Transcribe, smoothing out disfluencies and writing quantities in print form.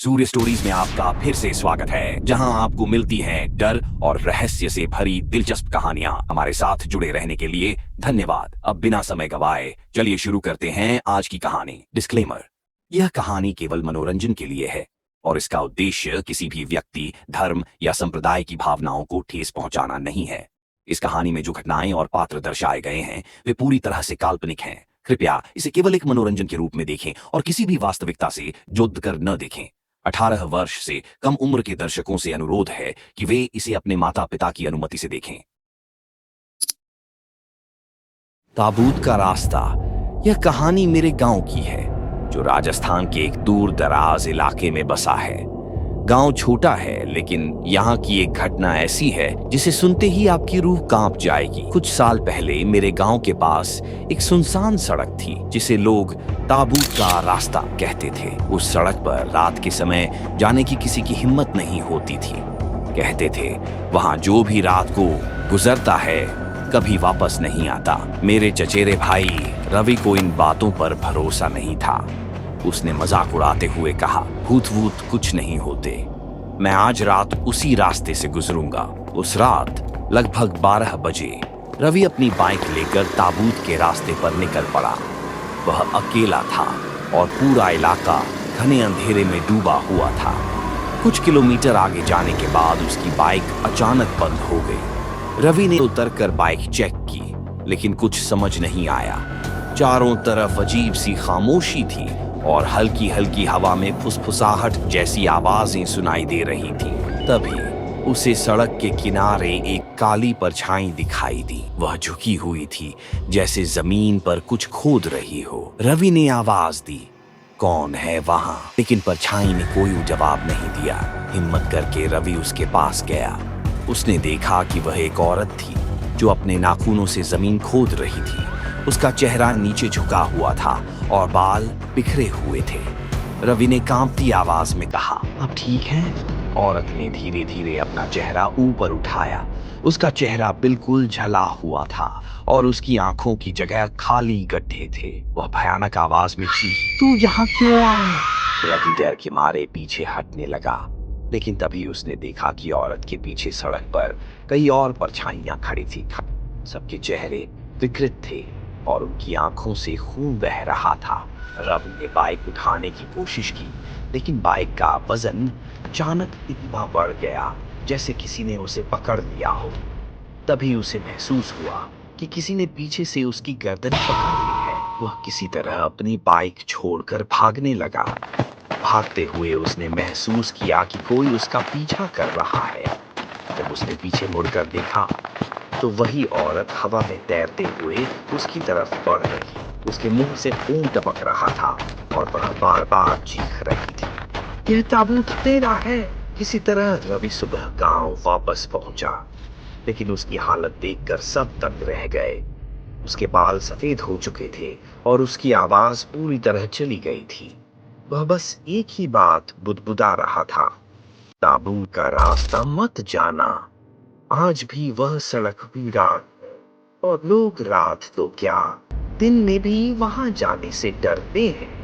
सूर्य stories में आपका फिर से स्वागत है, जहां आपको मिलती हैं डर और रहस्य से भरी दिलचस्प कहानियां। हमारे साथ जुड़े रहने के लिए धन्यवाद। अब बिना समय गवाए चलिए शुरू करते हैं आज की कहानी। डिस्क्लेमर: यह कहानी केवल मनोरंजन के लिए है और इसका उद्देश्य किसी भी व्यक्ति, धर्म या संप्रदाय की भावनाओं को ठेस पहुंचाना नहीं है। इस कहानी में जो घटनाएं और पात्र दर्शाए गए हैं वे पूरी तरह से काल्पनिक हैं। कृपया इसे केवल एक मनोरंजन के रूप में देखें और किसी भी वास्तविकता से जोड़कर न देखें। 18 वर्ष से कम उम्र के दर्शकों से अनुरोध है कि वे इसे अपने माता पिता की अनुमति से देखें। ताबूत का रास्ता। यह कहानी मेरे गांव की है, जो राजस्थान के एक दूर दराज इलाके में बसा है। गांव छोटा है, लेकिन यहाँ की एक घटना ऐसी है जिसे सुनते ही आपकी रूह कांप जाएगी। कुछ साल पहले मेरे गांव के पास एक सुनसान सड़क थी, जिसे लोग ताबूत का रास्ता कहते थे। उस सड़क पर रात के समय जाने की किसी की हिम्मत नहीं होती थी। कहते थे वहां जो भी रात को गुजरता है कभी वापस नहीं आता। मेरे चचेरे भाई रवि को इन बातों पर भरोसा नहीं था। उसने मजाक उड़ाते हुए कहा, भूत वूत कुछ नहीं होते, मैं आज रात उसी रास्ते से गुजरूंगा। उस रात लगभग 12 बजे रवि अपनी बाइक लेकर ताबूत के रास्ते पर निकल पड़ा। वह अकेला था और पूरा इलाका घने अंधेरे में डूबा हुआ था। कुछ किलोमीटर आगे जाने के बाद उसकी बाइक अचानक बंद हो गई। रवि ने उतरकर बाइक चेक की, लेकिन कुछ समझ नहीं आया। चारों तरफ अजीब सी खामोशी थी और हल्की हल्की हवा में फुसफुसाहट जैसी आवाजें सुनाई दे रही थी। तभी उसे सड़क के किनारे एक काली परछाई दिखाई दी। वह झुकी हुई थी, जैसे जमीन पर कुछ खोद रही हो। रवि ने आवाज दी, कौन है वहां? लेकिन परछाई ने कोई जवाब नहीं दिया। हिम्मत करके रवि उसके पास गया। उसने देखा कि वह एक औरत थी जो अपने नाखूनों से जमीन खोद रही थी। उसका चेहरा नीचे झुका हुआ था और बाल बिखरे हुए थे। रवि ने कांपती आवाज में कहा, आप ठीक हैं? औरत ने धीरे धीरे अपना चेहरा ऊपर उठाया। उसका चेहरा बिल्कुल झला हुआ था और उसकी आंखों की जगह खाली गड्ढे थे। वह भयानक आवाज में चीखी, तू यहाँ क्यों आया? रवि डर के मारे पीछे हटने लगा, लेकिन तभी उसने देखा कि औरत के पीछे सड़क पर कई और परछाइयां खड़ी थी। सबके चेहरे विकृत थे और उनकी आंखों से खून बह रहा था। रवि ने बाइक उठाने की कोशिश की, लेकिन बाइक का वजन अचानक इतना बढ़ गया जैसे किसी ने उसे पकड़ लिया हो। तभी उसे महसूस हुआ कि किसी ने पीछे से उसकी गर्दन पकड़ ली है। वह किसी तरह अपनी बाइक छोड़कर भागने लगा। भागते हुए उसने महसूस किया कि कोई उसका पीछा कर रहा है। जब उसने पीछे मुड़कर देखा तो वही औरत हवा में तैरते हुए उसकी तरफ बढ़ रही। उसके मुंह से खून टपक रहा था और वह बार बार चीख रही थी, यह ताबूत तेरा है। किसी तरह रवि सुबह गांव वापस पहुंचा, लेकिन उसकी हालत देखकर सब दंग रह गए। उसके बाल सफेद हो चुके थे और उसकी आवाज पूरी तरह चली गई थी। वह बस एक ही बात बुदबुदा रहा था, ताबूत का रास्ता मत जाना। आज भी वह सड़क वीरान और लोग रात तो क्या दिन में भी वहां जाने से डरते हैं।